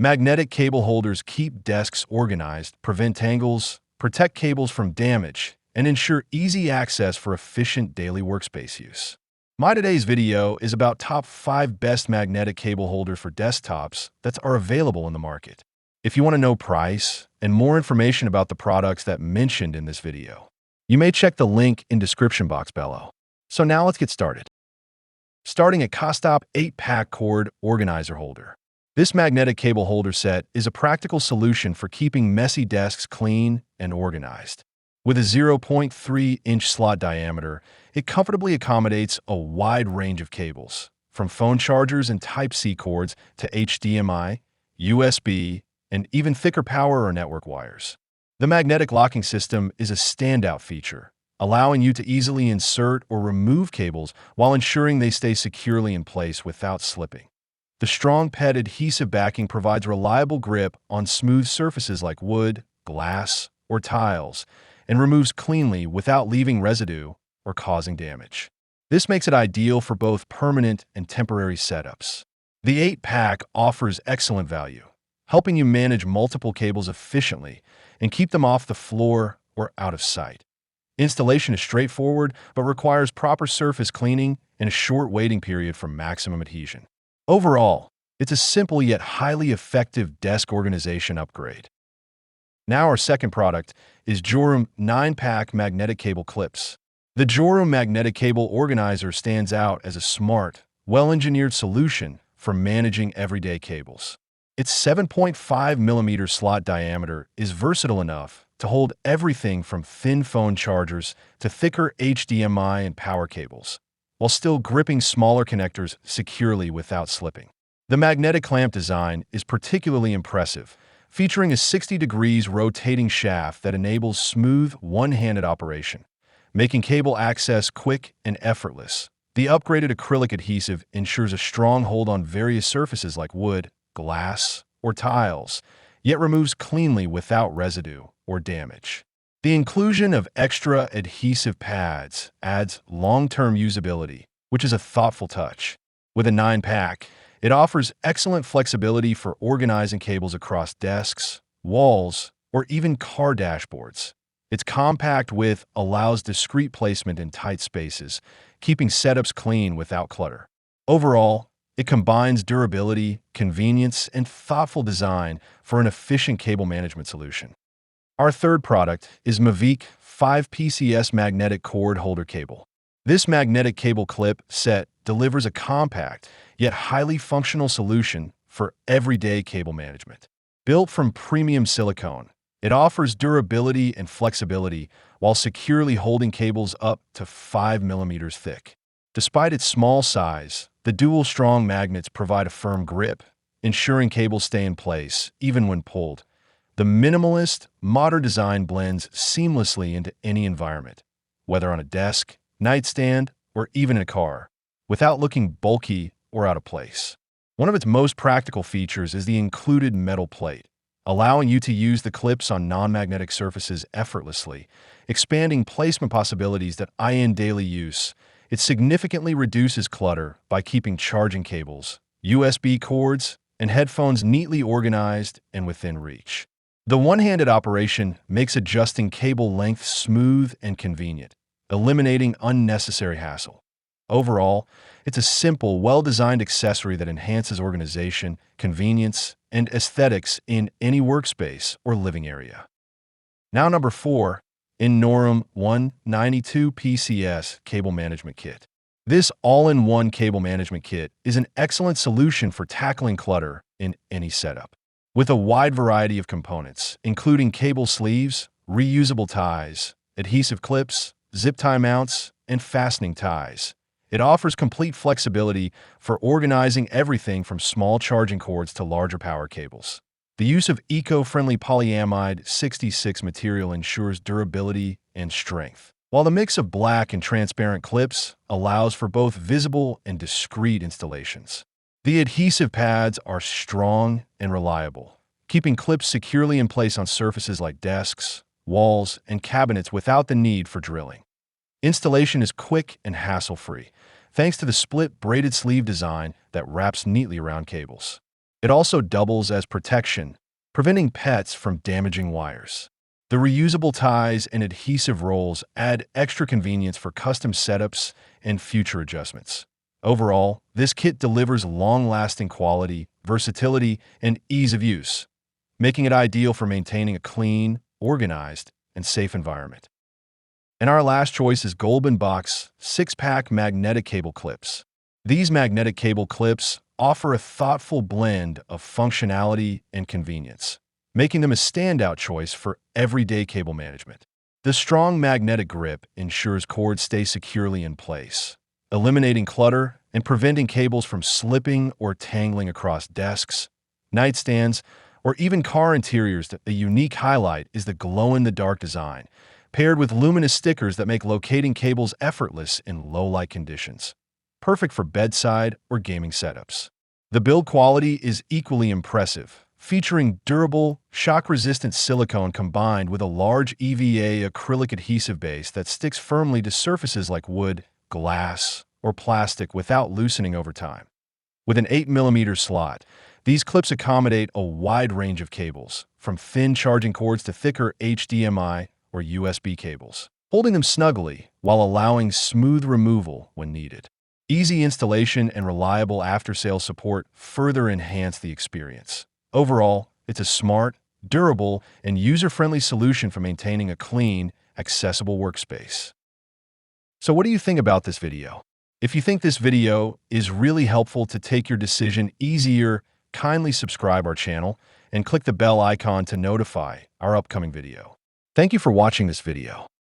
Magnetic cable holders keep desks organized, prevent tangles, protect cables from damage, and ensure easy access for efficient daily workspace use. My today's video is about top 5 best magnetic cable holders for desktops that are available in the market. If you want to know price and more information about the products that mentioned in this video, you may check the link in description box below. So now let's get started. Starting at Costop 8-pack cord organizer holder. This magnetic cable holder set is a practical solution for keeping messy desks clean and organized. With a 0.3-inch slot diameter, it comfortably accommodates a wide range of cables, from phone chargers and Type-C cords to HDMI, USB, and even thicker power or network wires. The magnetic locking system is a standout feature, allowing you to easily insert or remove cables while ensuring they stay securely in place without slipping. The strong PET adhesive backing provides reliable grip on smooth surfaces like wood, glass, or tiles, and removes cleanly without leaving residue or causing damage. This makes it ideal for both permanent and temporary setups. The 8-pack offers excellent value, helping you manage multiple cables efficiently and keep them off the floor or out of sight. Installation is straightforward but requires proper surface cleaning and a short waiting period for maximum adhesion. Overall, it's a simple yet highly effective desk organization upgrade. Now our second product is Jorum 9-pack magnetic cable clips. The Jorum magnetic cable organizer stands out as a smart, well-engineered solution for managing everyday cables. Its 7.5mm slot diameter is versatile enough to hold everything from thin phone chargers to thicker HDMI and power cables, while still gripping smaller connectors securely without slipping. The magnetic clamp design is particularly impressive, featuring a 60 degrees rotating shaft that enables smooth, one-handed operation, making cable access quick and effortless. The upgraded acrylic adhesive ensures a strong hold on various surfaces like wood, glass, or tiles, yet removes cleanly without residue or damage. The inclusion of extra adhesive pads adds long-term usability, which is a thoughtful touch. With a 9-pack, it offers excellent flexibility for organizing cables across desks, walls, or even car dashboards. Its compact width allows discreet placement in tight spaces, keeping setups clean without clutter. Overall, it combines durability, convenience, and thoughtful design for an efficient cable management solution. Our third product is Mavic 5PCS magnetic cord holder cable. This magnetic cable clip set delivers a compact yet highly functional solution for everyday cable management. Built from premium silicone, it offers durability and flexibility while securely holding cables up to 5mm thick. Despite its small size, the dual strong magnets provide a firm grip, ensuring cables stay in place even when pulled. The minimalist, modern design blends seamlessly into any environment, whether on a desk, nightstand, or even in a car, without looking bulky or out of place. One of its most practical features is the included metal plate, allowing you to use the clips on non-magnetic surfaces effortlessly, expanding placement possibilities that in daily use. It significantly reduces clutter by keeping charging cables, USB cords, and headphones neatly organized and within reach. The one-handed operation makes adjusting cable length smooth and convenient, eliminating unnecessary hassle. Overall, it's a simple, well-designed accessory that enhances organization, convenience, and aesthetics in any workspace or living area. Now number 4, Jorum 192 PCS Cable Management Kit. This all-in-one cable management kit is an excellent solution for tackling clutter in any setup. With a wide variety of components, including cable sleeves, reusable ties, adhesive clips, zip tie mounts, and fastening ties, it offers complete flexibility for organizing everything from small charging cords to larger power cables. The use of eco-friendly polyamide 66 material ensures durability and strength, while the mix of black and transparent clips allows for both visible and discreet installations. The adhesive pads are strong and reliable, keeping clips securely in place on surfaces like desks, walls, and cabinets without the need for drilling. Installation is quick and hassle-free, thanks to the split braided sleeve design that wraps neatly around cables. It also doubles as protection, preventing pets from damaging wires. The reusable ties and adhesive rolls add extra convenience for custom setups and future adjustments. Overall, this kit delivers long-lasting quality, versatility, and ease of use, making it ideal for maintaining a clean, organized, and safe environment. And our last choice is Goldman Box 6-pack magnetic cable clips. These magnetic cable clips offer a thoughtful blend of functionality and convenience, making them a standout choice for everyday cable management. The strong magnetic grip ensures cords stay securely in place, eliminating clutter and preventing cables from slipping or tangling across desks, nightstands, or even car interiors. A unique highlight is the glow-in-the-dark design, paired with luminous stickers that make locating cables effortless in low-light conditions, perfect for bedside or gaming setups. The build quality is equally impressive, featuring durable, shock-resistant silicone combined with a large EVA acrylic adhesive base that sticks firmly to surfaces like wood, glass, or plastic without loosening over time. With an 8mm slot, these clips accommodate a wide range of cables, from thin charging cords to thicker HDMI or USB cables, holding them snugly while allowing smooth removal when needed. Easy installation and reliable after-sales support further enhance the experience. Overall, it's a smart, durable, and user-friendly solution for maintaining a clean, accessible workspace. So what do you think about this video? If you think this video is really helpful to take your decision easier, kindly subscribe our channel and click the bell icon to notify our upcoming video. Thank you for watching this video.